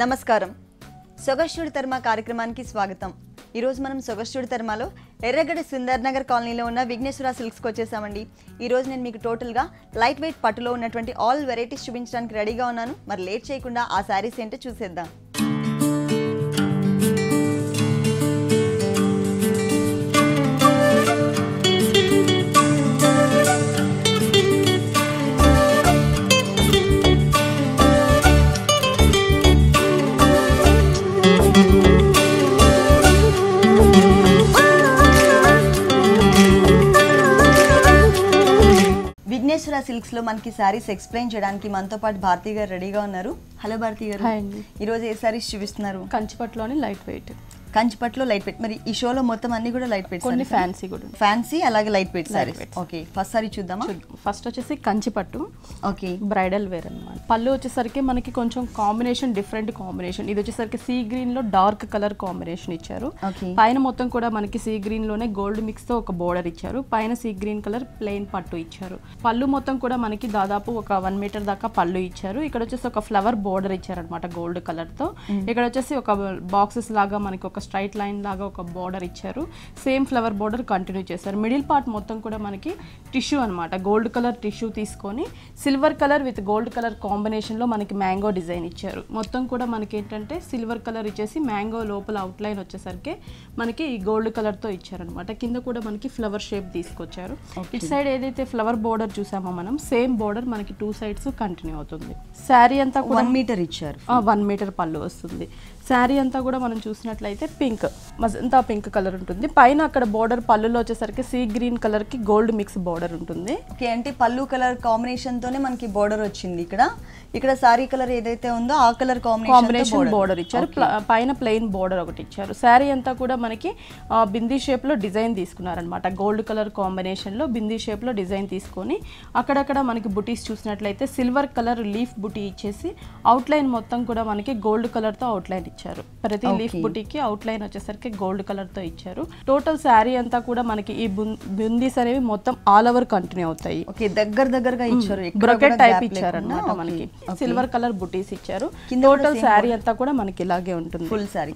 నమస్కారం. సొగస్టుడి తర్మ కార్యక్రమానికి స్వాగతం. ఈ రోజు మనం సొగస్టుడి తర్మలో ఎర్రగడ్డ సుందర్ నగర్ కాలనీలో ఉన్న విఘ్నేశ్వర సిల్క్స్కి వచ్చేసామండి. ఈ రోజు నేను మీకు టోటల్గా లైట్ వెయిట్ పట్టులో ఉన్నటువంటి ఆల్ వెరైటీస్ చూపించడానికి రెడీగా ఉన్నాను. మరి లేట్ చేయకుండా ఆ శారీస్ ఏంటో చూసేద్దాం. విఘ్నేశ్వర సిల్క్స్ లో మనకి సారీస్ ఎక్స్ప్లెయిన్ చేయడానికి మనతో పాటు భారతి గారు రెడీగా ఉన్నారు. హలో భారతి గారు. ఈ రోజు ఏ సారీస్ చూపిస్తున్నారు? కంచిపట్టులోని లైట్ వెయిట్. కంచిపట్టులో లైట్ వెయిట్. మరి ఈ షోలో మొత్తం అన్ని కూడా లైట్ వెయిట్, కొన్ని ఫ్యాన్సీ కూడా. ఫ్యాన్సీ అలాగే light weight saris. Okay, first sari చూద్దామా? ఫస్ట్ వచ్చేసి కంచిపట్టు. ఓకే, బ్రైడల్ వేర్ అన్నమాట. పళ్ళు వచ్చేసరికి మనకి కొంచెం కాంబినేషన్ డిఫరెంట్ కాంబినేషన్. ఇది వచ్చేసరికి సీ గ్రీన్ లో డార్క్ కలర్ కాంబినేషన్ ఇచ్చారు. పైన మొత్తం కూడా మనకి సీ గ్రీన్ లోనే గోల్డ్ మిక్స్ తో ఒక బోర్డర్ ఇచ్చారు. పైన సీ గ్రీన్ కలర్ ప్లెయిన్ పట్టు ఇచ్చారు. పళ్ళు మొత్తం కూడా మనకి దాదాపు ఒక 1 మీటర్ దాకా పళ్ళు ఇచ్చారు. ఇక్కడ వచ్చేసి ఒక ఫ్లవర్ బోర్డర్ ఇచ్చారు అనమాట గోల్డ్ కలర్ తో. ఇక్కడ వచ్చేసి ఒక బాక్సెస్ లాగా మనకి ఒక స్ట్రైట్ లైన్ లాగా ఒక బోర్డర్ ఇచ్చారు. సేమ్ ఫ్లవర్ బోర్డర్ కంటిన్యూ చేశారు. మిడిల్ పార్ట్ మొత్తం కూడా మనకి టిష్యూ అనమాట. గోల్డ్ కలర్ టిష్యూ తీసుకొని silver colour with gold colour combination లో మనకి మ్యాంగో డిజైన్ ఇచ్చారు. మొత్తం కూడా మనకి ఏంటంటే సిల్వర్ కలర్ ఇచ్చేసి మ్యాంగో లోపల అవుట్ లైన్ వచ్చేసరికి మనకి గోల్డ్ కలర్ తో ఇచ్చారనమాట. కింద కూడా మనకి ఫ్లవర్ షేప్ తీసుకొచ్చారు. ఇటు సైడ్ ఏదైతే ఫ్లవర్ బోర్డర్ చూసామో మనం సేమ్ బోర్డర్ మనకి 2 సైడ్స్ కంటిన్యూ అవుతుంది. శారీ అంతా 1 మీటర్ ఇచ్చారు. 1 మీటర్ పళ్ళు వస్తుంది. శారీ అంతా కూడా మనం చూసినట్లయితే పింక్, మజంతా పింక్ కలర్ ఉంటుంది. పైన అక్కడ బోర్డర్ పళ్ళులో వచ్చేసరికి సీ గ్రీన్ కలర్ కి గోల్డ్ మిక్స్ బోర్డర్ ఉంటుంది. ఓకే, అంటే పళ్ళు కలర్ కాంబినేషన్ తోనే మనకి బోర్డర్ వచ్చింది. ఇక్కడ సారీ కలర్ ఏదైతే ఉందో ఆ కలర్ కాంబినేషన్ బోర్డర్ ఇచ్చారు. పైన ప్లెయిన్ బోర్డర్ ఒకటి ఇచ్చారు. శారీ అంతా కూడా మనకి బిందీ షేప్ లో డిజైన్ తీసుకున్నారనమాట. గోల్డ్ కలర్ కాంబినేషన్ లో బిందీ షేప్ లో డిజైన్ తీసుకొని అక్కడక్కడ మనకి బుటీస్ చూసినట్లయితే సిల్వర్ కలర్ లీఫ్ బుటీ ఇచ్చేసి అవుట్ లైన్ మొత్తం కూడా మనకి గోల్డ్ కలర్ తో అవుట్ లైన్ ఇచ్చారు. ప్రతి లీఫ్ బుటీకి అవుట్ లైన్ వచ్చేసరికి గోల్డ్ కలర్ తో ఇచ్చారు. టోటల్ శారీ అంతా కూడా మనకి ఈ బుందీస్ అనేవి మొత్తం ఆల్ ఓవర్ కంటిన్యూ అవుతాయి. ఓకే, దగ్గరగా ఇచ్చారు. బ్రొకెట్ టైప్ ఇచ్చారు అన్నమాట. మనకి సిల్వర్ కలర్ బుటీస్ ఇచ్చారు. టోటల్ శారీ అంతా కూడా మనకి ఇలాగే ఉంటుంది. ఫుల్ శారీ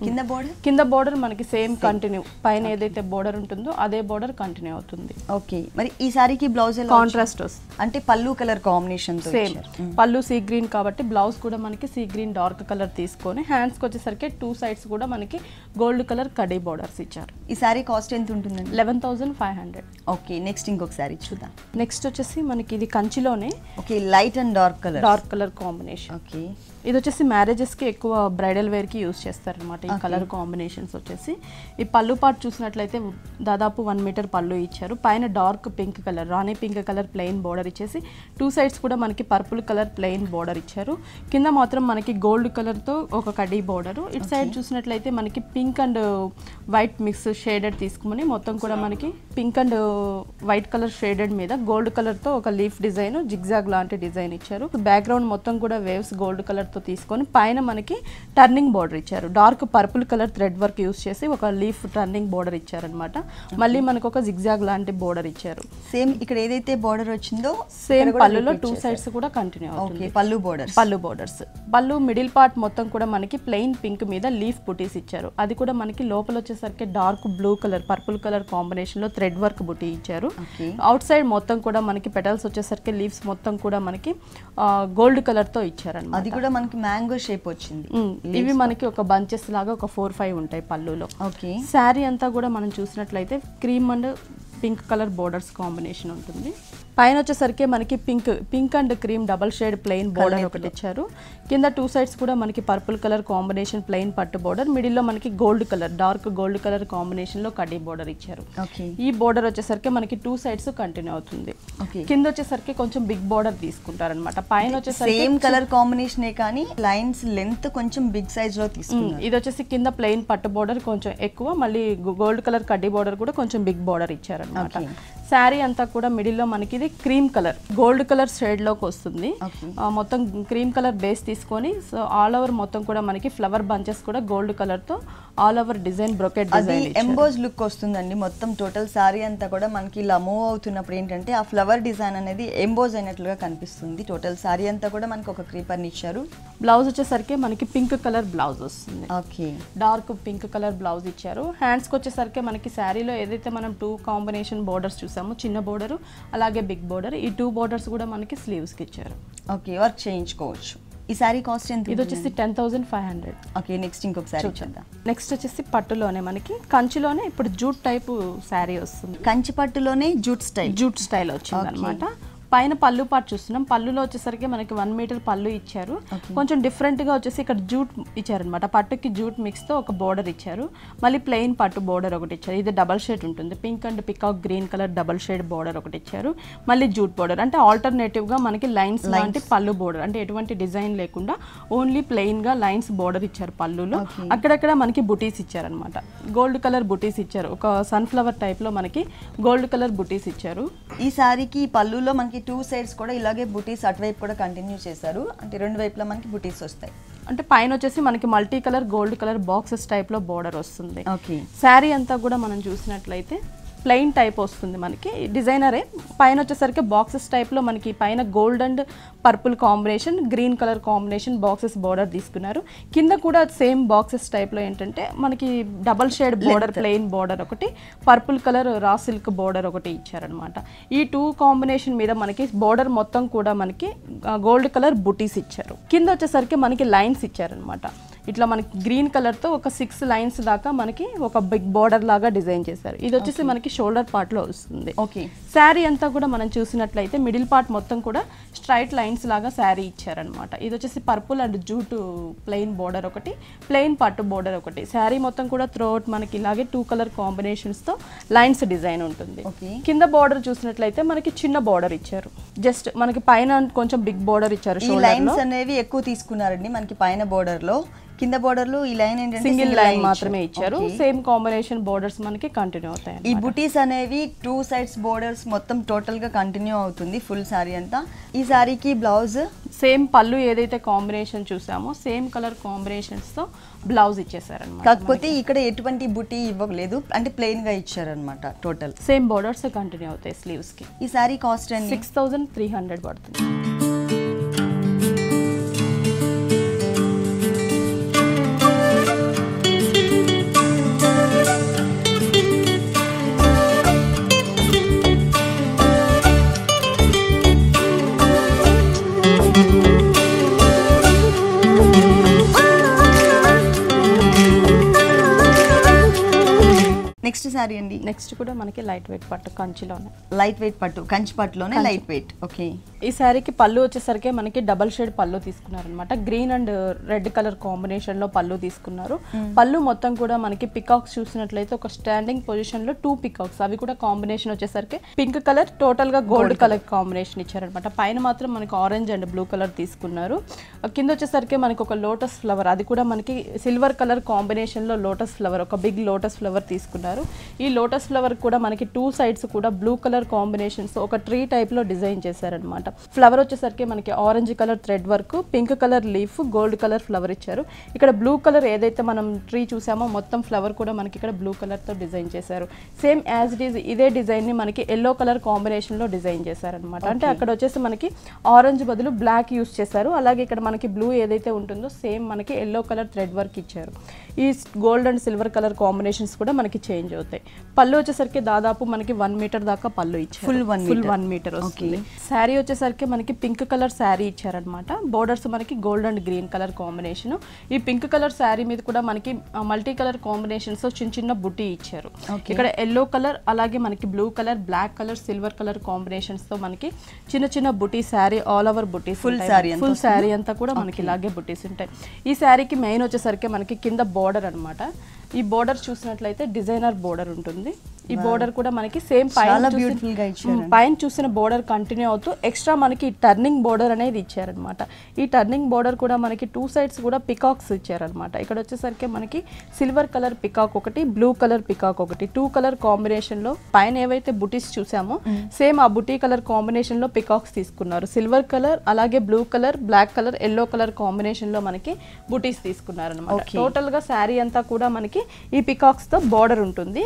కింద బోర్డర్ మనకి సేమ్ కంటిన్యూ. పైన ఏదైతే బోర్డర్ ఉంటుందో అదే బోర్డర్ కంటిన్యూ అవుతుంది. ఓకే, మరి ఈ సారీకి బ్లౌజ్ కాంట్రాస్ట్ వస్తుంది. అంటే పళ్ళు కలర్ కాంబినేషన్ సేమ్ పళ్ళు సీ గ్రీన్ కాబట్టి బ్లౌజ్ కూడా మనకి సీ గ్రీన్ డార్క్ కలర్ తీసుకొని హ్యాండ్స్ కి వచ్చేసరికి 2 సైడ్స్ కూడా మనకి గోల్డ్ కలర్ కడీ బోర్డర్స్ ఇచ్చారు. ఈ సారీ కాస్ట్ ఎంత ఉంటుందండి? 11,500. ఓకే, నెక్స్ట్ ఇంకొక సారీ చూద్దాం. నెక్స్ట్ వచ్చేసి మనకి ఇది కంచిలోనే. Okay, light and dark colour combination. Okay, ఇది వచ్చేసి మ్యారేజెస్ కి ఎక్కువ బ్రైడల్ వేర్ కి యూజ్ చేస్తారు అనమాట. ఈ కలర్ కాంబినేషన్స్ వచ్చేసి ఈ పళ్ళు పార్ట్ చూసినట్లయితే దాదాపు 1 మీటర్ పళ్ళు ఇచ్చారు. పైన డార్క్ పింక్ కలర్ రాణి పింక్ కలర్ ప్లెయిన్ బోర్డర్ ఇచ్చేసి 2 సైడ్స్ కూడా మనకి పర్పుల్ కలర్ ప్లెయిన్ బోర్డర్ ఇచ్చారు. కింద మాత్రం మనకి గోల్డ్ కలర్ తో ఒక కడ్డీ బోర్డర్. ఇటు సైడ్ చూసినట్లయితే మనకి pink and white mix shaded తీసుకుని మొత్తం కూడా మనకి pink and white colour shaded మీద గోల్డ్ కలర్ తో ఒక లీఫ్ డిజైన్ జిగ్జాగ్ లాంటి డిజైన్ ఇచ్చారు. బ్యాక్గ్రౌండ్ మొత్తం కూడా వేవ్స్ గోల్డ్ కలర్ తో తీసుకొని పైన మనకి టర్నింగ్ బోర్డర్ ఇచ్చారు. Dark purple colour thread work use చేసి ఒక లీఫ్ టర్నింగ్ బోర్డర్ ఇచ్చారనమాట. మళ్ళీ మనకు ఒక జిగ్జాగ్ లాంటి బోర్డర్ ఇచ్చారు. సేమ్ ఇక్కడ ఏదైతే బోర్డర్ వచ్చిందో సేమ్ పళ్ళులో 2 సైడ్స్ కూడా కంటిన్యూ అవుతుంది. పళ్ళు బోర్డర్స్. పళ్ళు మిడిల్ పార్ట్ మొత్తం కూడా మనకి ప్లెయిన్ పింక్ మీద లీఫ్ బుటీస్ ఇచ్చారు. అది కూడా మనకి లోపల వచ్చేసరికి dark blue colour purple colour combination లో థ్రెడ్ వర్క్ బుటీ ఇచ్చారు. అవుట్ సైడ్ మొత్తం కూడా మనకి పెటల్స్ వచ్చేసరికి లీవ్స్ మొత్తం కూడా మనకి గోల్డ్ కలర్ తో ఇచ్చారన్నమాట. అది కూడా మనకి మ్యాంగో షేప్ వచ్చింది. ఇవి మనకి ఒక బంచెస్ లాగా ఒక 4-5 ఉంటాయి పళ్ళులో. ఓకే, శారీ అంతా కూడా మనం చూసినట్లయితే cream and pink colour borders combination ఉంటుంది. పైన వచ్చేసరికి మనకి pink and cream double shade plain border ఒకటి ఇచ్చారు. కింద 2 సైడ్స్ కూడా మనకి పర్పుల్ కలర్ కాంబినేషన్ ప్లెయిన్ పట్టు బోర్డర్. మిడిల్ లో మనకి gold colour dark gold colour combination లో కడ్డీ బోర్డర్ ఇచ్చారు. ఈ బోర్డర్ వచ్చేసరికి మనకి 2 సైడ్స్ కంటిన్యూ అవుతుంది. కింద వచ్చేసరికి కొంచెం బిగ్ బోర్డర్ తీసుకుంటారనమాట. పైన వచ్చేసరికి సేమ్ కలర్ కాంబినేషన్ కానీ లైన్స్ లెంత్ కొంచెం బిగ్ సైజ్ లో తీసుకున్నారు. ఇది వచ్చేసి కింద ప్లెయిన్ పట్టు బోర్డర్ కొంచెం ఎక్కువ, మళ్ళీ గోల్డ్ కలర్ కడ్డీ బోర్డర్ కూడా కొంచెం బిగ్ బోర్డర్ ఇచ్చారనమాట. శారీ అంతా కూడా మిడిల్ లో మనకి ఇది cream colour gold colour shade లోకి వస్తుంది. మొత్తం క్రీమ్ కలర్ బేస్ తీసుకొని సో ఆల్ ఓవర్ మొత్తం కూడా మనకి ఫ్లవర్ బంచెస్ కూడా గోల్డ్ కలర్ తో all over design brocade design emboss look వస్తుందండి. మొత్తం టోటల్ సారీ అంతా కూడా మనకి ఇలా మూవ్ అవుతున్నప్పుడు ఏంటంటే ఆ ఫ్లవర్ డిజైన్ అనేది ఎంబోజ్ అయినట్లుగా కనిపిస్తుంది. టోటల్ సారీ అంతా కూడా మనకి ఒక క్రీపర్ ని ఇచ్చారు. బ్లౌజ్ వచ్చేసరికి మనకి పింక్ కలర్ బ్లౌజ్ వస్తుంది. Okay, dark pink colour blouse ఇచ్చారు. హ్యాండ్స్ కి వచ్చేసరికి మనకి శారీలో ఏదైతే మనం 2 కాంబినేషన్ బోర్డర్స్ చూసామో, చిన్న బోర్డర్ అలాగే బిగ్ బోర్డర్, ఈ 2 బోర్డర్స్ కూడా మనకి స్లీవ్స్ కి ఇచ్చారు. ఓకే, వర్క్ చేయించుకోవచ్చు. ఈ సారీ కాస్ట్ ఎంత? ఇది వచ్చేసి 10,500. ఓకే, నెక్స్ట్ ఇంకొక సారీ చూద్దాం. నెక్స్ట్ వచ్చేసి పట్టులోనే మనకి కంచిలోనే ఇప్పుడు జూట్ టైప్ శారీ వస్తుంది. కంచి పట్టులోనే జూట్ స్టైల్ వచ్చింది అనమాట. పైన పళ్ళు పాటు చూస్తున్నాం. పళ్ళులో వచ్చేసరికి మనకి 1 మీటర్ పళ్ళు ఇచ్చారు. కొంచెం డిఫరెంట్ గా వచ్చేసి ఇక్కడ జూట్ ఇచ్చారనమాట. పట్టుకి జూట్ మిక్స్ తో ఒక బోర్డర్ ఇచ్చారు. మళ్ళీ ప్లెయిన్ పట్టు బోర్డర్ ఒకటి ఇచ్చారు. ఇది డబల్ షేడ్ ఉంటుంది. Pink and peacock green colour double shade border ఒకటి ఇచ్చారు. మళ్ళీ జూట్ బోర్డర్ అంటే ఆల్టర్నేటివ్ గా మనకి లైన్స్ లాంటి పళ్ళు బోర్డర్ అంటే ఎటువంటి డిజైన్ లేకుండా ఓన్లీ ప్లెయిన్ గా లైన్స్ బోర్డర్ ఇచ్చారు పళ్ళులో. అక్కడక్కడ మనకి బుటీస్ ఇచ్చారనమాట. గోల్డ్ కలర్ బుటీస్ ఇచ్చారు. ఒక సన్ఫ్లవర్ టైప్ లో మనకి గోల్డ్ కలర్ బుటీస్ ఇచ్చారు. ఈ సారీకి పళ్ళులో మనకి 2 సైడ్స్ కూడా ఇలాగే బుటీస్ అటువైపు కూడా కంటిన్యూ చేశారు. అంటే 2 వైపులా మనకి బుటీస్ వస్తాయి. అంటే పైన వచ్చేసి మనకి multi colour gold colour boxes type లో బోర్డర్ వస్తుంది. ఓకే, శారీ అంతా కూడా మనం చూసినట్లయితే ప్లెయిన్ టైప్ వస్తుంది మనకి. డిజైనరే పైన వచ్చేసరికి బాక్సెస్ టైప్ లో మనకి పైన gold and purple combination, green colour combination boxes border తీసుకున్నారు. కింద కూడా సేమ్ బాక్సెస్ టైప్ లో ఏంటంటే మనకి double shade border, plain border ఒకటి, purple colour raw silk border ఒకటి ఇచ్చారనమాట. ఈ 2 కాంబినేషన్ మీద మనకి బోర్డర్ మొత్తం కూడా మనకి గోల్డ్ కలర్ బుటీస్ ఇచ్చారు. కింద వచ్చేసరికి మనకి లైన్స్ ఇచ్చారనమాట. ఇట్లా మనకి గ్రీన్ కలర్ తో ఒక 6 లైన్స్ దాకా మనకి ఒక బిగ్ బోర్డర్ లాగా డిజైన్ చేశారు. ఇది వచ్చేసి మనకి షోల్డర్ పార్ట్ లో వస్తుంది. ఓకే, శారీ అంతా కూడా మనం చూసినట్లయితే మిడిల్ పార్ట్ మొత్తం కూడా స్ట్రైట్ లైన్స్ లాగా శారీ ఇచ్చారనమాట. ఇది వచ్చేసి purple and jute plain border ఒకటి, ప్లెయిన్ పట్టు బోర్డర్ ఒకటి. శారీ మొత్తం కూడా త్రోట్ మనకి ఇలాగే 2 కలర్ కాంబినేషన్స్ తో లైన్స్ డిజైన్ ఉంటుంది. కింద బోర్డర్ చూసినట్లయితే మనకి చిన్న బోర్డర్ ఇచ్చారు. జస్ట్ మనకి పైన కొంచెం బిగ్ బోర్డర్ ఇచ్చారు. ఈ లైన్స్ అనేవి ఎక్కువ తీసుకున్నారండి మనకి పైన బోర్డర్ లో. కింద బోర్డర్ లో ఈ లైన్ ఏంటంటే సింగిల్ లైన్ మాత్రమే ఇచ్చారు. సేమ్ కాంబినేషన్ బోర్డర్స్ మనకి కంటిన్యూ అవుతాయి. ఈ బుటీస్ అనేవి 2 సైడ్స్ బోర్డర్స్ మొత్తం టోటల్ గా కంటిన్యూ అవుతుంది ఫుల్ సారీ అంతా. ఈ సారీకి బ్లౌజ్ సేమ్ పళ్ళు ఏదైతే కాంబినేషన్ చూసామో సేమ్ కలర్ కాంబినేషన్స్ తో బ్లౌజ్ ఇచ్చేసారనమాట. కాకపోతే ఇక్కడ ఎటువంటి బుటీ ఇవ్వలేదు, అంటే ప్లెయిన్ గా ఇచ్చారనమాట. టోటల్ సేమ్ బోర్డర్స్ కంటిన్యూ అవుతాయి స్లీవ్స్ కి. ఈ సారీ కాస్ట్ అండి 6,300 పడుతుంది. నెక్స్ట్ సారీ అండి. నెక్స్ట్ కూడా మనకి లైట్ వెయిట్ పట్టు కంచిలోనే. లైట్ వెయిట్ పట్టు, కంచి పట్టులోనే లైట్ వెయిట్. ఓకే, ఈ శారీకి పళ్ళు వచ్చేసరికి మనకి డబల్ షేడ్ పళ్ళు తీసుకున్నారనమాట. Green and red colour combination లో పళ్ళు తీసుకున్నారు. పళ్ళు మొత్తం కూడా మనకి పికాక్స్ చూసినట్లయితే ఒక స్టాండింగ్ పొజిషన్ లో 2 పికాక్స్, అవి కూడా కాంబినేషన్ వచ్చేసరికి పింక్ కలర్ టోటల్ గా గోల్డ్ కలర్ కాంబినేషన్ ఇచ్చారనమాట. పైన మాత్రం మనకి ఆరెంజ్ అండ్ బ్లూ కలర్ తీసుకున్నారు. కింద వచ్చేసరికి మనకి ఒక లోటస్ ఫ్లవర్, అది కూడా మనకి సిల్వర్ కలర్ కాంబినేషన్ లో లోటస్ ఫ్లవర్, ఒక బిగ్ లోటస్ ఫ్లవర్ తీసుకున్నారు. ఈ లోటస్ ఫ్లవర్ కూడా మనకి 2 సైడ్స్ కూడా బ్లూ కలర్ కాంబినేషన్స్ ఒక ట్రీ టైప్ లో డిజైన్ చేశారనమాట. ఫ్లవర్ వచ్చేసరికి మనకి orange colour thread work, pink colour leaf, gold colour flower ఇచ్చారు. ఇక్కడ బ్లూ కలర్ ఏదైతే మనం ట్రీ చూసామో మొత్తం ఫ్లవర్ కూడా మనకి ఇక్కడ బ్లూ కలర్ తో డిజైన్ చేశారు. సేమ్ యాజ్ ఇట్ ఈజ్ ఇదే డిజైన్ ని మనకి ఎల్లో కలర్ కాంబినేషన్ లో డిజైన్ చేశారనమాట. అంటే అక్కడ వచ్చేసి మనకి ఆరెంజ్ బదులు బ్లాక్ యూస్ చేశారు. అలాగే ఇక్కడ మనకి బ్లూ ఏదైతే ఉంటుందో సేమ్ మనకి ఎల్లో కలర్ థ్రెడ్ వర్క్ ఇచ్చారు. ఈ gold and silver colour combinations కూడా మనకి చేంజ్ అవుతాయి. పళ్ళు వచ్చేసరికి దాదాపు మనకి 1 మీటర్ దాకా పళ్ళు ఇచ్చారు. ఫుల్ 1 మీటర్ వస్తుంది. శారీ వచ్చేసరికి మనకి పింక్ కలర్ శారీ ఇచ్చారనమాట. బోర్డర్స్ మనకి gold and green colour combination. ఈ పింక్ కలర్ శారీ మీద కూడా మనకి మల్టీ కలర్ కాంబినేషన్స్ చిన్న చిన్న బుట్టి ఇచ్చారు. ఇక్కడ ఎల్లో కలర్ అలాగే మనకి blue colour, black colour, silver colour combinations తో మనకి చిన్న చిన్న బుట్టి శారీ ఆల్ ఓవర్ బుట్టీస్, ఫుల్ శారీ అంతా కూడా మనకి ఇలాగే బుట్టీస్ ఉంటాయి. ఈ శారీకి మెయిన్ వచ్చేసరికి మనకి కింద బోర్డర్ అనమాట. ఈ బోర్డర్ చూసినట్లయితే డిజైనర్ బోర్డర్ ఉంటుంది. ఈ బోర్డర్ కూడా మనకి సేమ్ పైన చూసిన బోర్డర్ కంటిన్యూ అవుతూ ఎక్స్ట్రా మనకి టర్నింగ్ బోర్డర్ అనేది ఇచ్చారనమాట. ఈ టర్నింగ్ బోర్డర్ కూడా మనకి 2 సైడ్స్ కూడా పికాక్స్ ఇచ్చారనమాట. ఇక్కడ వచ్చేసరికి మనకి సిల్వర్ కలర్ పికాక్ ఒకటి, బ్లూ కలర్ పికాక్ ఒకటి, 2 కలర్ కాంబినేషన్ లో పైన ఏవైతే బుటీస్ చూసామో సేమ్ ఆ బుటీ కలర్ కాంబినేషన్ లో పికాక్స్ తీసుకున్నారు. సిల్వర్ కలర్ అలాగే blue colour, black colour, yellow colour combination లో మనకి బుటీస్ తీసుకున్నారు అనమాట. టోటల్ గా శారీ అంతా కూడా మనకి ఈ పికాక్స్ తో బోర్డర్ ఉంటుంది.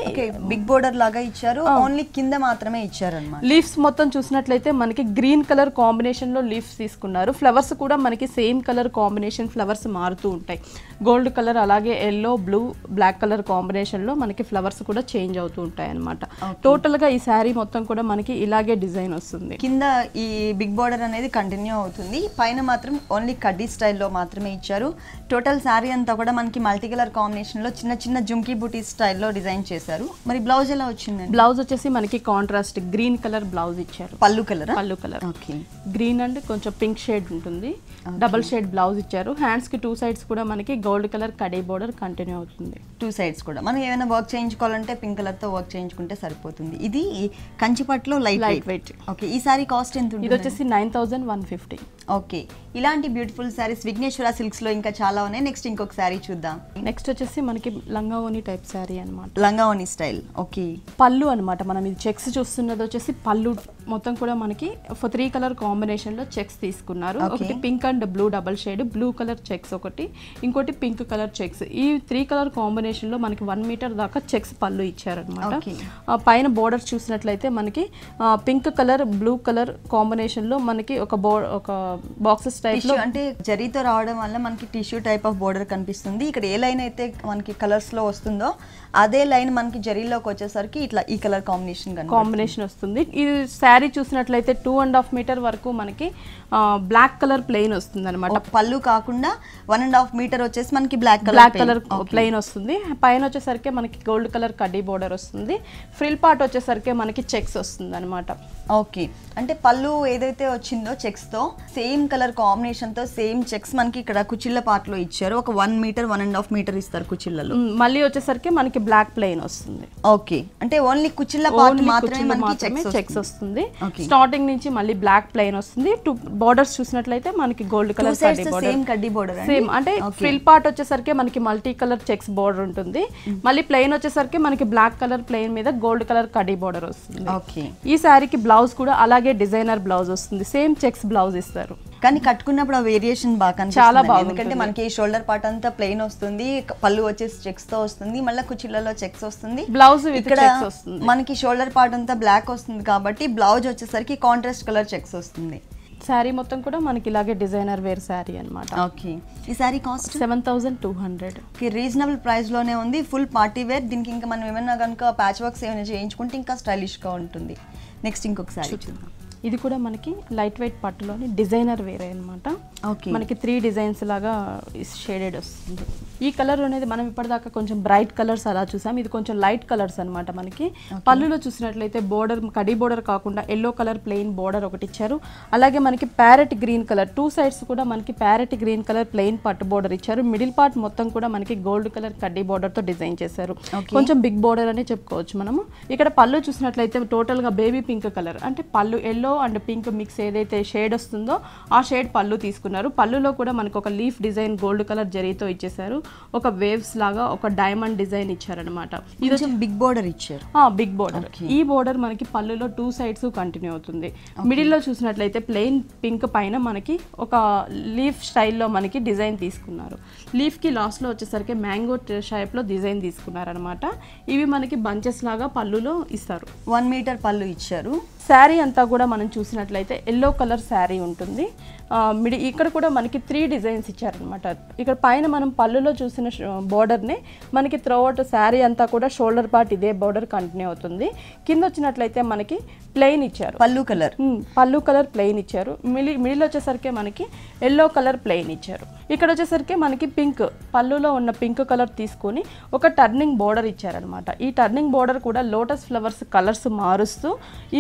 బిగ్ బోర్డర్ లాగా ఇచ్చారు, ఓన్లీ కింద మాత్రమే ఇచ్చారు అన్నమాట. లీవ్స్ మొత్తం చూసినట్లయితే మనకి గ్రీన్ కలర్ కాంబినేషన్ లో లీవ్స్ తీసుకున్నారు. ఫ్లవర్స్ కూడా మనకి సేమ్ కలర్ కాంబినేషన్ ఫ్లవర్స్ మారుతూ ఉంటాయి. గోల్డ్ కలర్ అలాగే yellow, blue, black colour combination లో మనకి ఫ్లవర్స్ కూడా చేంజ్ అవుతూ ఉంటాయి అన్నమాట. టోటల్ గా ఈ శారీ మొత్తం కూడా మనకి ఇలాగే డిజైన్ వస్తుంది. కింద ఈ బిగ్ బోర్డర్ అనేది కంటిన్యూ అవుతుంది, పైన మాత్రం ఓన్లీ కడ్డీ స్టైల్లో మాత్రమే ఇచ్చారు. టోటల్ శారీ అంతా కూడా మనకి మల్టీ కలర్ కాంబినేషన్ లో చిన్న చిన్న జుంకీ బూటీ స్టైల్లో డిజైన్ చేశారు. మరి బ్లౌజ్ ఎలా వచ్చిందండి? బ్లౌజ్ వచ్చేసి మనకి కాంట్రాస్ట్ గ్రీన్ కలర్ బ్లౌజ్ ఇచ్చారు. పళ్ళు కలర్ గ్రీన్ అండ్ కొంచెం పింక్ షేడ్ ఉంటుంది. డబుల్ షేడ్ బ్లౌజ్ ఇచ్చారు. హ్యాండ్స్ కి 2 సైడ్స్ కూడా మనకి gold colour khadi border continue అవుతుంది. 2 సైడ్స్ కూడా మనం ఏమైనా వర్క్ చేయించుకోవాలంటే పింక్ కలర్ తో వర్క్ చేయించుకుంటే సరిపోతుంది. ఇది కంచిపట్లో లైట్ వెయిట్. ఓకే, ఈ సారీ కాస్ట్ ఎంత ఉంటుంది? ఇది వచ్చేసి 9150. ఓకే, ఇలాంటి బ్యూటిఫుల్ సారీస్ విఘ్నేశ్వర సిల్క్స్ లో ఇంకా చాలా ఉన్నాయి. నెక్స్ట్ ఇంకొక సారీ చూద్దాం. నెక్స్ట్ వచ్చేసి మనకి లంగావోని టైప్ సారీ అన్నమాట. లంగావోని స్టైల్. ఓకే, పళ్ళు అన్నమాట. మనం ఇది చెక్స్ చూస్తున్నది వచ్చేసి పళ్ళు మొత్తం కూడా మనకి 3 కలర్ కాంబినేషన్ లో చెక్స్ తీసుకున్నారు. ఒకటి pink and blue double shade, blue colour checks ఒకటి, ఇంకోటి పింక్ కలర్ చెక్స్. ఈ 3 కలర్ కాంబినేషన్ లో మనకి 1 మీటర్ దాకా చెక్స్ పళ్ళు ఇచ్చారనమాట. పైన బోర్డర్ చూసినట్లయితే మనకి pink colour, blue colour combination లో మనకి ఒక బాక్సెస్ టైప్ లో, అంటే జరీతో రావడం వల్ల మనకి టిష్యూ టైప్ ఆఫ్ బోర్డర్ కనిపిస్తుంది. ఇక్కడ ఏ లైన్ అయితే మనకి కలర్స్ లో వస్తుందో అదే లైన్ మనకి జరీలోకి వచ్చేసరికి ఇట్లా ఈ కలర్ కాంబినేషన్ వస్తుంది. ఈ శారీ చూసినట్లయితే 2.5 మీటర్ వరకు మనకి బ్లాక్ కలర్ ప్లెయిన్ వస్తుంది అనమాట. పళ్ళు కాకుండా 1.5 మీటర్ వచ్చేసి మనకి బ్లాక్ కలర్ ప్లెయిన్ వస్తుంది. పైన వచ్చేసరికి మనకి గోల్డ్ కలర్ కడ్డీ బోర్డర్ వస్తుంది. ఫ్రిల్ పార్ట్ వచ్చేసరికి మనకి చెక్స్ వస్తుంది అనమాట. ఓకే, అంటే పళ్ళు ఏదైతే వచ్చిందో చెక్స్ తో సేమ్ కలర్ కాంబినేషన్ తో సేమ్ చెక్స్ మనకి ఇక్కడ కుచిళ్ళ పార్ట్ లో ఇచ్చారు. ఒక 1 మీటర్ 1.5 మీటర్ ఇస్తారు కుచిళ్ళలో. మళ్ళీ వచ్చేసరికి మనకి బ్లాక్ ప్లెయిన్ వస్తుంది. ఓకే, అంటే ఓన్లీ కుచిళ్ళ పార్ట్ మాత్రమే మనకి చెక్స్ వస్తుంది. స్టార్టింగ్ నుంచి మళ్ళీ బ్లాక్ ప్లెయిన్ వస్తుంది. బోర్డర్స్ చూసినట్లయితే మనకి గోల్డ్ కలర్ కడ్డీ బోర్డర్ సేమ్, అంటే ఫ్రిల్ పార్ట్ వచ్చేసరికి మనకి మల్టీ కలర్ చెక్స్ బోర్డర్ ఉంటుంది. మళ్ళీ ప్లెయిన్ వచ్చేసరికి మనకి బ్లాక్ కలర్ ప్లెయిన్ మీద గోల్డ్ కలర్ కడ్డీ బోర్డర్ వస్తుంది. ఓకే, ఈ శారీకి బ్లౌజ్ కూడా అలాగే డిజైనర్ బ్లౌజ్ వస్తుంది. సేమ్ చెక్స్ బ్లౌజ్ ఇస్తారు. కానీ కట్టుకున్నప్పుడు ఆ వేరియేషన్ బాగా చాలా బాగుంది. ఎందుకంటే మనకి షోల్డర్ పార్ట్ అంతా ప్లెయిన్ వస్తుంది, పళ్ళు వచ్చేసి చెక్స్ తో వస్తుంది, మళ్ళీ కుచిళ్ళలో చెక్స్ వస్తుంది, బ్లౌజ్ ఇక్కడ మనకి షోల్డర్ పార్ట్ అంతా బ్లాక్ వస్తుంది కాబట్టి బ్లౌజ్ వచ్చేసరికి కాంట్రాస్ట్ కలర్ చెక్స్ వస్తుంది. శారీ మొత్తం కూడా మనకి ఇలాగే డిజైనర్ వేర్ శారీ అన్నమాట. ఓకే, ఈ శారీ కాస్ట్ 7200. రీజనబుల్ ప్రైస్ లోనే ఉంది. Full party wear. దీనికి ఇంకా మనం ఏమైనా కనుక ప్యాచ్ వర్క్స్ ఏమైనా చేయించుకుంటే ఇంకా స్టైలిష్ గా ఉంటుంది. నెక్స్ట్ ఇంకొక శారీ చూద్దాం. ఇది కూడా మనకి లైట్ వెయిట్ పట్టులోని డిజైనర్ వేరే అనమాట. మనకి 3 డిజైన్స్ లాగా షేడెడ్ వస్తుంది. ఈ కలర్ అనేది మనం ఇప్పటిదాకా కొంచెం బ్రైట్ కలర్స్ అలా చూసాం. ఇది కొంచెం లైట్ కలర్స్ అనమాట. మనకి పళ్ళులో చూసినట్లయితే బోర్డర్ కడీ బోర్డర్ కాకుండా ఎల్లో కలర్ ప్లెయిన్ బోర్డర్ ఒకటి ఇచ్చారు. అలాగే మనకి ప్యారెట్ గ్రీన్ కలర్ 2 సైడ్స్ కూడా మనకి ప్యారెట్ గ్రీన్ కలర్ ప్లెయిన్ పట్టు బోర్డర్ ఇచ్చారు. మిడిల్ పార్ట్ మొత్తం కూడా మనకి గోల్డ్ కలర్ కడ్డీ బోర్డర్ తో డిజైన్ చేశారు. కొంచెం బిగ్ బోర్డర్ అని చెప్పుకోవచ్చు మనము. ఇక్కడ పళ్ళు చూసినట్లయితే టోటల్ గా బేబీ పింక్ కలర్, అంటే పళ్ళు ఎల్లో అండ్ పింక్ మిక్స్ ఏదైతే షేడ్ వస్తుందో ఆ షేడ్ పళ్ళు తీసుకున్నారు. పళ్ళులో కూడా మనకు ఒక లీఫ్ డిజైన్ గోల్డ్ కలర్ జరీతో ఇచ్చేసారు. ఒక వేవ్స్ లాగా ఒక డైమండ్ డిజైన్ ఇచ్చారనమాట. ఇది వచ్చి బిగ్ బోర్డర్ ఇచ్చారు. Big border. ఈ బోర్డర్ మనకి పళ్ళులో 2 సైడ్స్ కంటిన్యూ అవుతుంది. మిడిల్ లో చూసినట్లయితే ప్లెయిన్ పింక్ పైన మనకి ఒక లీఫ్ స్టైల్లో మనకి డిజైన్ తీసుకున్నారు. లీఫ్ కి లాస్ట్ లో వచ్చేసరికి మ్యాంగో షేప్ లో డిజైన్ తీసుకున్నారు అనమాట. ఇవి మనకి బంచెస్ లాగా పళ్ళులో ఇస్తారు. 1 మీటర్ పళ్ళు ఇచ్చారు. శారీ అంతా కూడా మనం చూసినట్లయితే ఎల్లో కలర్ శారీ ఉంటుంది. ఇక్కడ కూడా మనకి 3 డిజైన్స్ ఇచ్చారనమాట. ఇక్కడ పైన మనం పళ్ళులో చూసిన బోర్డర్ని మనకి త్రూఅవుట్ శారీ అంతా కూడా షోల్డర్ పార్ట్ ఇదే బోర్డర్ కంటిన్యూ అవుతుంది. కింద వచ్చినట్లయితే మనకి ప్లెయిన్ ఇచ్చారు. పళ్ళు కలర్ ప్లెయిన్ ఇచ్చారు. మిడిల్ వచ్చేసరికి మనకి ఎల్లో కలర్ ప్లెయిన్ ఇచ్చారు. ఇక్కడ వచ్చేసరికి మనకి పింక్ పళ్ళులో ఉన్న పింక్ కలర్ తీసుకొని ఒక టర్నింగ్ బోర్డర్ ఇచ్చారనమాట. ఈ టర్నింగ్ బోర్డర్ కూడా లోటస్ ఫ్లవర్స్ కలర్స్ మారుస్తూ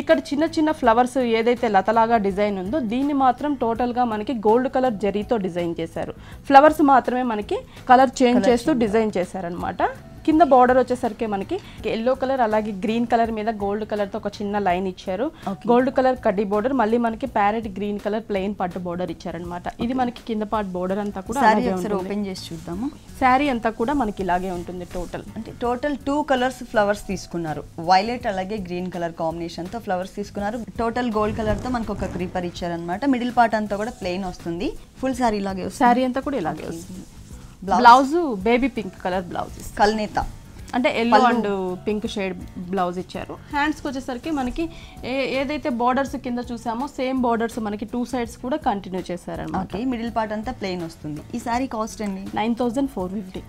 ఇక్కడ చిన్న చిన్న ఫ్లవర్స్ ఏదైతే లతలాగా డిజైన్ ఉందో దీన్ని మాత్రం టోటల్గా మనకి గోల్డ్ కలర్ జరీతో డిజైన్ చేశారు. ఫ్లవర్స్ మాత్రమే మనకి కలర్ చేంజ్ చేస్తూ డిజైన్ చేశారనమాట. కింద బార్డర్ వచ్చేసరికి మనకి ఎల్లో కలర్ అలాగే గ్రీన్ కలర్ మీద గోల్డ్ కలర్ తో ఒక చిన్న లైన్ ఇచ్చారు. గోల్డ్ కలర్ కడ్డీ బార్డర్, మళ్ళీ మనకి ప్యారెట్ గ్రీన్ కలర్ ప్లెయిన్ పట్టు బార్డర్ ఇచ్చారనమాట. ఇది మనకి కింద పార్ట్ బార్డర్ అంతా కూడా ఓపెన్ చేసి చూద్దాము. శారీ అంతా కూడా మనకి ఇలాగే ఉంటుంది. టోటల్ 2 కలర్స్ ఫ్లవర్స్ తీసుకున్నారు. వైలెట్ అలాగే గ్రీన్ కలర్ కాంబినేషన్ తో ఫ్లవర్స్ తీసుకున్నారు. టోటల్ గోల్డ్ కలర్ తో మనకు ఒక క్రీపర్ ఇచ్చారనమాట. మిడిల్ పార్ట్ అంతా కూడా ప్లెయిన్ వస్తుంది. ఫుల్ శారీ ఇలాగే వస్తుంది. శారీ అంతా కూడా ఇలాగే వస్తుంది. Blouse baby pink colour blouse, కల్నేత అంటే yellow and pink shade blouse ఇచ్చారు. హ్యాండ్స్కి వచ్చేసరికి మనకి ఏదైతే బార్డర్స్ కింద చూసామో సేమ్ బార్డర్స్ మనకి 2 సైడ్స్ కూడా కంటిన్యూ చేశారన్నమాట. మిడిల్ పార్ట్ అంతా ప్లెయిన్ వస్తుంది. ఈ సారీ కాస్ట్ అండి 9450.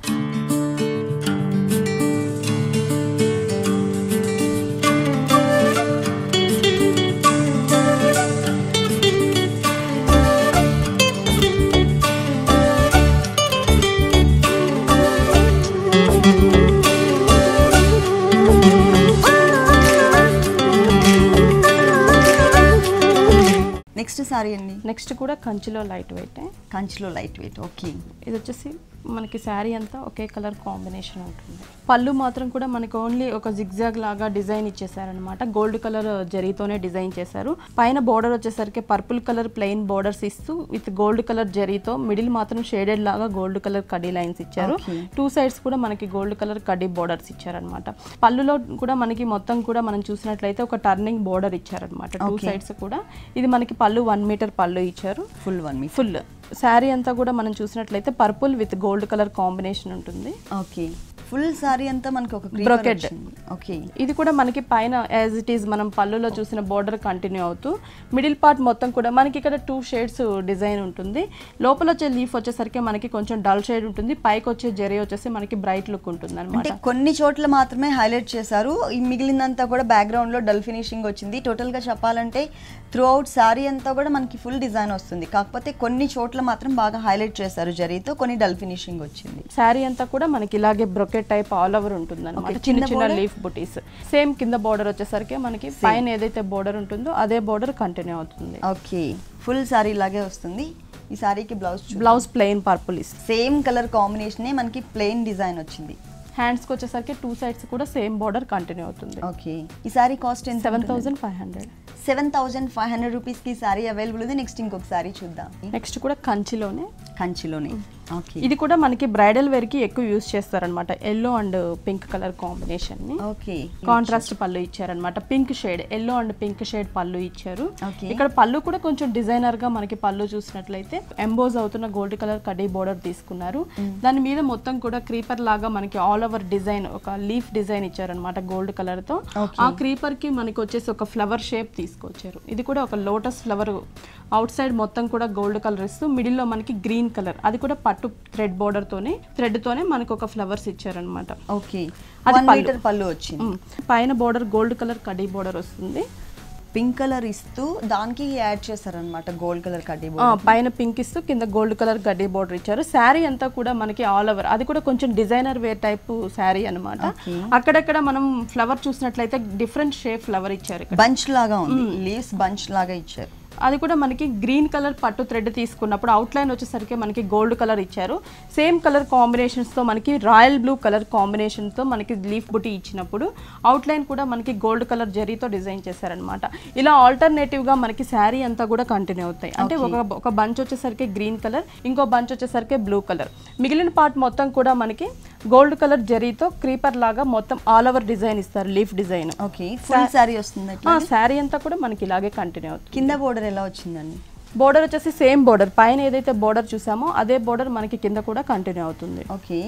నెక్స్ట్ సారీ అండి. నెక్స్ట్ కూడా కంచిలో లైట్ వెయిట్. ఓకే. ఇది వచ్చేసి మనకి శారీ అంతా ఒకే కలర్ కాంబినేషన్ ఉంటుంది. పళ్ళు మాత్రం కూడా మనకి ఓన్లీ ఒక జిగ్జాగ్ లాగా డిజైన్ ఇచ్చేసారనమాట. గోల్డ్ కలర్ జరీతోనే డిజైన్ చేశారు. పైన బోర్డర్ వచ్చేసరికి పర్పుల్ కలర్ ప్లెయిన్ బోర్డర్స్ ఇస్తూ విత్ గోల్డ్ కలర్ జరీతో మిడిల్ మాత్రం షేడెడ్ లాగా గోల్డ్ కలర్ కడ్డీ లైన్స్ ఇచ్చారు. 2 సైడ్స్ కూడా మనకి గోల్డ్ కలర్ కడ్డీ బోర్డర్స్ ఇచ్చారనమాట. పళ్ళులో కూడా మనకి మొత్తం కూడా మనం చూసినట్లయితే ఒక టర్నింగ్ బోర్డర్ ఇచ్చారనమాట 2 సైడ్స్ కూడా. ఇది మనకి పళ్ళు 1 మీటర్ పళ్ళు ఇచ్చారు. ఫుల్ శారీ అంతా కూడా మనం చూసినట్లయితే purple with gold colour combination ఉంటుంది. ఓకే. ఫుల్ సారీ అంతా మనకి ఒక బ్రోకెట్. ఓకే. ఇది కూడా మనకి పైన యాజ్ ఇట్ ఈస్ మనం పళ్ళులో చూసిన బోర్డర్ కంటిన్యూ అవుతూ మిడిల్ పార్ట్ మొత్తం కూడా మనకి ఇక్కడ 2 షేడ్స్ డిజైన్ ఉంటుంది. లోపల వచ్చే లీఫ్ వచ్చేసరికి మనకి కొంచెం డల్ షేడ్ ఉంటుంది. పైకి వచ్చే జరీ వచ్చేసి మనకి బ్రైట్ లుక్ ఉంటుంది అనమాట. కొన్ని చోట్ల మాత్రమే హైలైట్ చేశారు. ఈ మిగిలినంతా కూడా బ్యాక్గ్రౌండ్ లో డల్ ఫినిషింగ్ వచ్చింది. టోటల్ గా చెప్పాలంటే త్రూ అవుట్ సారీ అంతా కూడా మనకి ఫుల్ డిజైన్ వస్తుంది. కాకపోతే కొన్ని చోట్ల మాత్రం బాగా హైలైట్ చేశారు జరీతో, కొన్ని డల్ ఫినిషింగ్ వచ్చింది. శారీ అంతా కూడా మనకి ఇలాగే బ్రొకెట్ టైప్ ఆల్ ఓవర్ ఉంటుంది అనమాట. చిన్న చిన్న లీఫ్ బుటీస్. సేమ్ కింద బోర్డర్ వచ్చేసరికి మనకి పైన ఏదైతే బోర్డర్ ఉంటుందో అదే బోర్డర్ కంటిన్యూ అవుతుంది. ఓకే. ఫుల్ సారీ లాగే వస్తుంది. ఈ సారీకి blouse plain purple same colour combination మనకి ప్లెయిన్ డిజైన్ వచ్చింది. హ్యాండ్స్కి వచ్చేసరికి 2 సైడ్స్ కూడా సేమ్ బోర్డర్ కంటిన్యూ అవుతుంది. ఓకే. ఈ సారీ కాస్ట్ 7500. 7500 రూపీస్కి సారీ అవైలబుల్ ఉంది. నెక్స్ట్ ఇంకొక సారీ చూద్దాం. నెక్స్ట్ కూడా కంచిలోనే. ఓకే. ఇది కూడా మనకి బ్రైడల్ వేర్ కి ఎక్కువ యూజ్ చేస్తారనమాట. Yellow and pink colour combination ని. ఓకే. కాంట్రాస్ట్ పళ్ళు ఇచ్చారనమాట. Pink shade, yellow and pink shade పళ్ళు ఇచ్చారు. ఇక్కడ పళ్ళు కూడా కొంచెం డిజైనర్ గా మనకి పళ్ళు చూసినట్లయితే ఎంబోజ్ అవుతున్న గోల్డ్ కలర్ కడ్డీ బోర్డర్ తీసుకున్నారు. దాని మీద మొత్తం కూడా క్రీపర్ లాగా మనకి ఆల్ ఓవర్ డిజైన్, ఒక లీఫ్ డిజైన్ ఇచ్చారనమాట గోల్డ్ కలర్ తో. ఆ క్రీపర్ కి మనకి వచ్చేసి ఒక ఫ్లవర్ షేప్ తీసుకొచ్చారు. ఇది కూడా ఒక లోటస్ ఫ్లవర్ అవుట్ సైడ్ మొత్తం కూడా గోల్డ్ కలర్ ఇస్తూ మిడిల్ లో మనకి గ్రీన్ కలర్, అది కూడా పట్టు థ్రెడ్ బోర్డర్ తోనే మనకి ఒక ఫ్లవర్స్ ఇచ్చారనమాట. ఓకే. అది పళ్ళు వచ్చింది. పైన బోర్డర్ గోల్డ్ కలర్ కడ్డీ బోర్డర్ వస్తుంది. పింక్ కలర్ ఇస్తూ దానికి యాడ్ చేశారనమాట గోల్డ్ కలర్ కడ్డీ బోర్డర్. పైన పింక్ ఇస్తూ కింద గోల్డ్ కలర్ కడ్డీ బోర్డర్ ఇచ్చారు. శారీ అంతా కూడా మనకి ఆల్ ఓవర్, అది కూడా కొంచెం డిజైనర్ వేర్ టైప్ శారీ అనమాట. అక్కడక్కడ మనం ఫ్లవర్ చూసినట్లయితే డిఫరెంట్ షేప్ ఫ్లవర్ ఇచ్చారు. బంచ్ లాగా ఉంది, లీవ్స్ బంచ్ లాగా ఇచ్చారు. అది కూడా మనకి గ్రీన్ కలర్ పట్టు థ్రెడ్ తీసుకున్నప్పుడు అవుట్ లైన్ వచ్చేసరికి మనకి గోల్డ్ కలర్ ఇచ్చారు. సేమ్ కలర్ కాంబినేషన్స్ తో మనకి రాయల్ బ్లూ కలర్ కాంబినేషన్ తో మనకి లీఫ్ బుటీ ఇచ్చినప్పుడు అవుట్ లైన్ కూడా మనకి గోల్డ్ కలర్ జరీతో డిజైన్ చేశారనమాట. ఇలా ఆల్టర్నేటివ్ గా మనకి శారీ అంతా కూడా కంటిన్యూ అవుతాయి. అంటే ఒక బంచ్ వచ్చేసరికి గ్రీన్ కలర్, ఇంకో బంచ్ వచ్చేసరికి బ్లూ కలర్, మిగిలిన పార్ట్ మొత్తం కూడా మనకి గోల్డ్ కలర్ జరీతో క్రీపర్ లాగా మొత్తం ఆల్ ఓవర్ డిజైన్ ఇస్తారు, leaf design. Okay. Full sari వస్తుంది. శారీ అంతా కూడా మనకి ఇలాగే కంటిన్యూ అవుతుంది. కింద బోర్డర్ ఎలా వచ్చిందండి? బోర్డర్ వచ్చేసి సేమ్ బోర్డర్, పైన ఏదైతే బోర్డర్ చూసామో అదే బోర్డర్ మనకి కింద కూడా కంటిన్యూ అవుతుంది. Okay.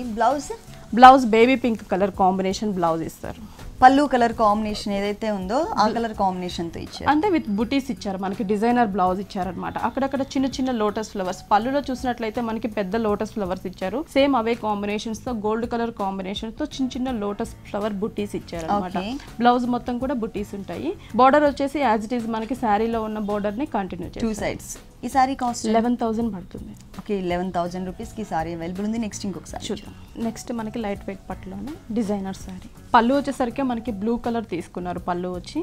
Blouse baby pink colour combination blouse ఇస్తారు. పళ్ళు కలర్ కాంబినేషన్ ఏదైతే ఉందో ఆ కలర్ కాంబినేషన్ తో ఇచ్చారు. అంటే విత్ బుటీస్ ఇచ్చారు, మనకి డిజైనర్ బ్లౌజ్ ఇచ్చారనమాట. అక్కడక్కడ చిన్న చిన్న లోటస్ ఫ్లవర్స్, పళ్ళులో చూసినట్లయితే మనకి పెద్ద లోటస్ ఫ్లవర్స్ ఇచ్చారు. సేమ్ అవే కాంబినేషన్స్ తో గోల్డ్ కలర్ కాంబినేషన్ తో చిన్న చిన్న లోటస్ ఫ్లవర్ బుటీస్ ఇచ్చారు అనమాట. బ్లౌజ్ మొత్తం కూడా బుటీస్ ఉంటాయి. బోర్డర్ వచ్చేసి యాజ్ ఇట్ ఈస్ మనకి శారీలో ఉన్న బోర్డర్ ని కంటిన్యూ చేస్తారు. 2 సైడ్స్. ఈ సారీ కాస్ట్ 11,000 పడుతుంది. ఓకే, 11,000 రూపీస్కి ఈ సారీ అవైలబుల్ ఉంది. నెక్స్ట్ ఇంకొకసారి చూద్దాం. నెక్స్ట్ మనకి లైట్ వెయిట్ పట్టులోనే డిజైనర్ సారీ. పళ్ళు వచ్చేసరికి మనకి బ్లూ కలర్ తీసుకున్నారు. పళ్ళు వచ్చి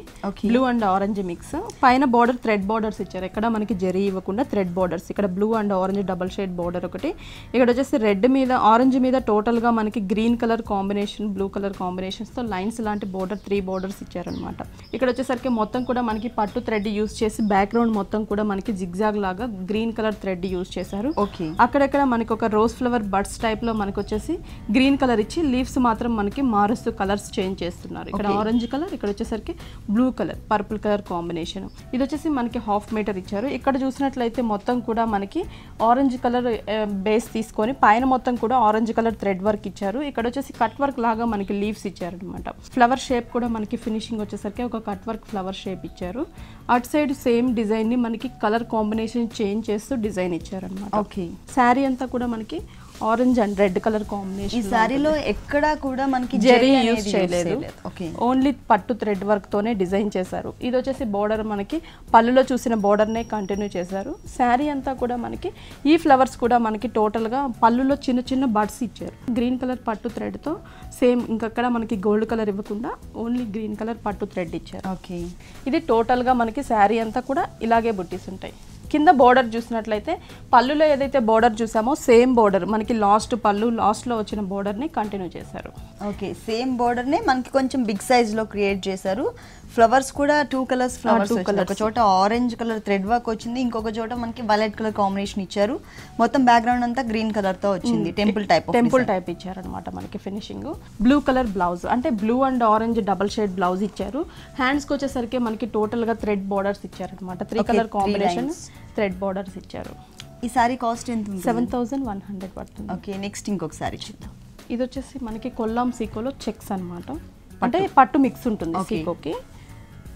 బ్లూ అండ్ ఆరెంజ్ మిక్స్. పైన బార్డర్ థ్రెడ్ బార్డర్స్ ఇచ్చారు. ఎక్కడ మనకి జరీ ఇవ్వకుండా థ్రెడ్ బార్డర్స్. ఇక్కడ blue and orange double shade border ఒకటి. ఇక్కడ వచ్చేసి రెడ్ మీద ఆరెంజ్ మీద టోటల్ గా మనకి green colour combination, blue colour combinations తో లైన్స్ లాంటి బార్డర్ 3 బార్డర్స్ ఇచ్చారనమాట. ఇక్కడ వచ్చేసరికి మొత్తం కూడా మనకి పట్టు థ్రెడ్ యూస్ చేసి బ్యాక్గ్రౌండ్ మొత్తం కూడా మనకి జిగ్జాగ్ లాగా గ్రీన్ కలర్ థ్రెడ్ యూస్ చేశారు. అక్కడక్కడ మనకి ఒక రోజ్ ఫ్లవర్ బడ్స్ టైప్ లో మనకి వచ్చేసి గ్రీన్ కలర్ ఇచ్చి లీవ్స్ మాత్రం మనకి మారుస్తూ కలర్స్ చేంజ్ చేస్తున్నారు. ఇక్కడ ఆరెంజ్ కలర్, ఇక్కడ వచ్చేసరికి blue colour, purple colour combination. ఇది వచ్చేసి మనకి హాఫ్ మీటర్ ఇచ్చారు. ఇక్కడ చూసినట్లయితే మొత్తం కూడా మనకి ఆరెంజ్ కలర్ బేస్ తీసుకొని పైన మొత్తం కూడా ఆరెంజ్ కలర్ థ్రెడ్ వర్క్ ఇచ్చారు. ఇక్కడ వచ్చేసి కట్ వర్క్ లాగా మనకి లీవ్స్ ఇచ్చారు అనమాట. ఫ్లవర్ షేప్ కూడా మనకి ఫినిషింగ్ వచ్చేసరికి ఒక కట్ వర్క్ ఫ్లవర్ షేప్ ఇచ్చారు. అటు సైడ్ సేమ్ డిజైన్ ని మనకి కలర్ కాంబినేషన్ చేంజ్ చేస్తూ డిజైన్ ఇచ్చారు అనమాట. ఓకే, శారీ అంతా కూడా మనకి orange and red colour combination. ఈ సారీలో ఎక్కడా కూడా మనకి జరీ యూజ్ చేయలేదు. ఓన్లీ పట్టు థ్రెడ్ వర్క్ తోనే డిజైన్ చేశారు. ఇది వచ్చేసి బోర్డర్ మనకి పళ్ళులో చూసిన బోర్డర్ నే కంటిన్యూ చేశారు. శారీ అంతా కూడా మనకి ఈ ఫ్లవర్స్ కూడా మనకి టోటల్ గా పళ్ళులో చిన్న చిన్న బడ్స్ ఇచ్చారు. గ్రీన్ కలర్ పట్టు థ్రెడ్ తో సేమ్ ఇంకక్కడ మనకి గోల్డ్ కలర్ ఇవ్వకుండా ఓన్లీ గ్రీన్ కలర్ పట్టు థ్రెడ్ ఇచ్చారు. ఓకే, ఇది టోటల్ గా మనకి శారీ అంతా కూడా ఇలాగే బుట్టీస్ ఉంటాయి. కింద బోర్డర్ చూసినట్లయితే పళ్ళులో ఏదైతే బోర్డర్ చూసామో సేమ్ బోర్డర్ మనకి లాస్ట్ పళ్ళు లాస్ట్ లో వచ్చిన బోర్డర్ ని కంటిన్యూ చేశారు. ఓకే, సేమ్ బోర్డర్ ని మనకి కొంచెం బిగ్ సైజ్ లో క్రియేట్ చేశారు. ఫ్లవర్స్ కూడా 2 కలర్స్ ఫ్లవర్స్. ఒక చోట ఆరెంజ్ కలర్ థ్రెడ్ వర్క్ వచ్చింది, ఇంకొక చోట మనకి వైలెట్ కలర్ కాంబినేషన్ ఇచ్చారు. మొత్తం బ్యాక్గ్రౌండ్ అంతా గ్రీన్ కలర్ తో వచ్చింది. టెంపుల్ టైప్ ఇచ్చారనమాట మనకి ఫినిషింగ్. బ్లూ కలర్ బ్లౌజ్ అంటే blue and orange double shade blouse ఇచ్చారు. హ్యాండ్స్ కి వచ్చేసరికి మనకి టోటల్ గా థ్రెడ్ బోర్డర్స్ ఇచ్చారనమాట. 3 కలర్ కాంబినేషన్ థ్రెడ్ బోర్డర్స్ ఇచ్చారు. ఈ సారీ కాస్ట్ ఎంత? 7,100 పడుతుంది. ఓకే, నెక్స్ట్ ఇంకొకసారి చూద్దాం. ఇది వచ్చేసి మనకి కొల్లాం సీకోలో చెక్స్ అన్నమాట. అంటే పట్టు మిక్స్ ఉంటుంది సీకోకి.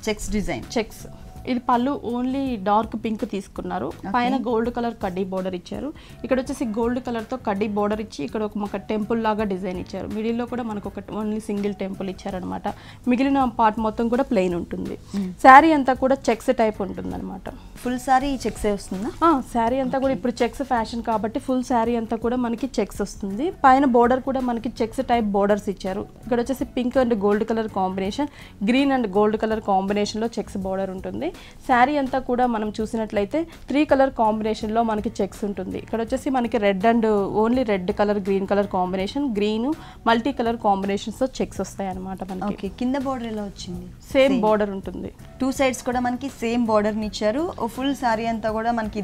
Checks design checks. ఇది పళ్ళు ఓన్లీ డార్క్ పింక్ తీసుకున్నారు. పైన గోల్డ్ కలర్ కడ్డీ బోర్డర్ ఇచ్చారు. ఇక్కడ వచ్చేసి గోల్డ్ కలర్ తో కడ్డీ బోర్డర్ ఇచ్చి ఇక్కడ ఒక టెంపుల్ లాగా డిజైన్ ఇచ్చారు. మిడిల్ లో కూడా మనకు ఒక ఓన్లీ సింగిల్ టెంపుల్ ఇచ్చారనమాట. మిగిలిన పార్ట్ మొత్తం కూడా ప్లెయిన్ ఉంటుంది. శారీ అంతా కూడా చెక్స్ టైప్ ఉంటుంది అనమాట. ఫుల్ శారీ చెక్స్ వస్తుందా? శారీ అంతా కూడా ఇప్పుడు చెక్స్ ఫ్యాషన్ కాబట్టి ఫుల్ శారీ అంతా కూడా మనకి చెక్స్ వస్తుంది. పైన బోర్డర్ కూడా మనకి చెక్స్ టైప్ బోర్డర్స్ ఇచ్చారు. ఇక్కడ వచ్చేసి pink and gold colour combination, green and gold colour combination లో చెక్స్ బోర్డర్ ఉంటుంది. శారీ అంతా కూడా మనం చూసినట్లయితే 3 కలర్ కాంబినేషన్ లో మనకి చెక్స్ ఉంటుంది. ఇక్కడ వచ్చేసి మనకి red and only red colour green colour combination, green multi colour combinations తో చెక్స్ వస్తాయి అనమాట మనకి. కింద బోర్డర్ ఎలా వచ్చింది? సేమ్ బోర్డర్ ఉంటుంది. 2 సైడ్స్ కూడా మనకి సేమ్ బోర్డర్ ని ఇచ్చారు. ఫుల్ శారీ అంతా కూడా మనకి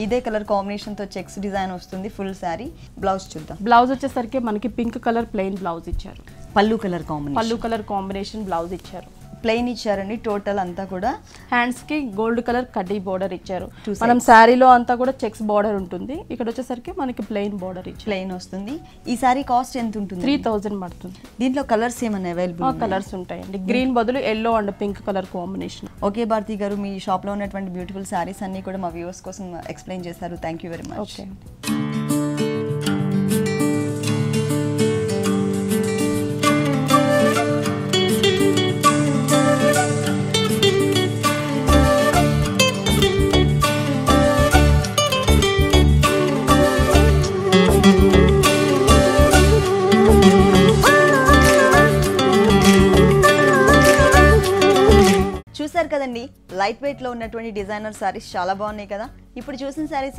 ఇదే కలర్ కాంబినేషన్ తో చెక్స్ డిజైన్ వస్తుంది ఫుల్ శారీ. బ్లౌజ్ చూద్దాం. బ్లౌజ్ వచ్చేసరికి మనకి పింక్ కలర్ ప్లెయిన్ బ్లౌజ్ ఇచ్చారు. పళ్ళు కలర్ కాంబినేషన్ బ్లౌజ్ ఇచ్చారు. ప్లెయిన్ ఇచ్చారండి టోటల్ అంతా కూడా. హ్యాండ్స్ కి గోల్డ్ కలర్ కడ్డీ బోర్డర్ ఇచ్చారు. మనం శారీలో అంతా కూడా చెక్స్ బోర్డర్ ఉంటుంది. ఇక్కడ వచ్చేసరికి మనకి ప్లెయిన్ బోర్డర్ ఇచ్చారు. ప్లెయిన్ వస్తుంది. ఈ సారీ కాస్ట్ ఎంత ఉంటుంది? 3,000 పడుతుంది. దీంట్లో కలర్స్ ఏమన్నా అవైలబుల్? కలర్స్ ఉంటాయండి. గ్రీన్ బదులు yellow and pink colour combination. Okay Bharati గారు, మీ షాప్ లో ఉన్నటువంటి బ్యూటిఫుల్ సారీస్ అన్ని కూడా మా వ్యూవర్స్ కోసం ఎక్స్ప్లెయిన్ చేశారు. Thank you very much. Okay. చూసారు కదండి, లైట్ వెయిట్ లో ఉన్నటువంటి డిజైనర్ సారీస్ చాలా బాగున్నాయి కదా. ఇప్పుడు చూసిన సారీస్